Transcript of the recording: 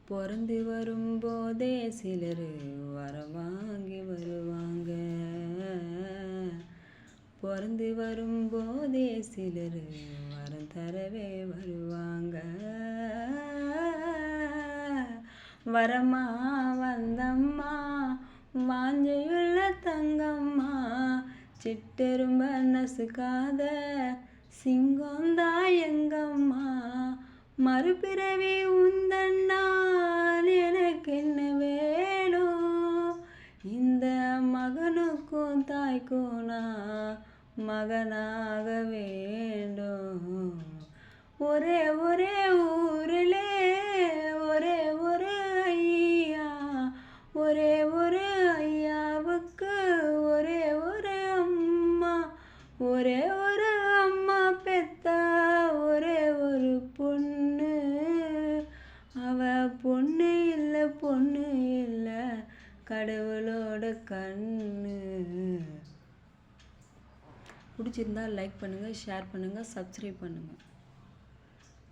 பிறந்து வரும்போதே சிலர் வரம் வாங்கி வருவாங்க. பிறந்து வரும்போதே சிலர் வரம் தரவே வருவாங்க. வரமா வந்தம்மா வாஞ்சையுள்ள தங்கம்மா, சிட்டெரும்ப நசுக்காத சிங்கந்தா எங்கம்மா. மறுபிறவி உந்தன்னால் எனக்கு என்ன வேணும்? இந்த மகனுக்கும் தாய்க்கும் நான் மகனாக வேண்டும். ஒரே ஒரே ஊரிலே ஒரே ஒரு ஐயா, ஒரே ஒரு ஐயாவுக்கு ஒரே ஒரு அம்மா. ஒரே ஒரு அம்மா பெத்த ஒரே ஒரு பொண்ணு. அவ பொண்ணு இல்லை பொண்ணு இல்லை கடவுளோட கண்ணு. பிடிச்சிருந்தா லைக் பண்ணுங்கள், ஷேர் பண்ணுங்கள், சப்ஸ்கிரைப் பண்ணுங்கள்.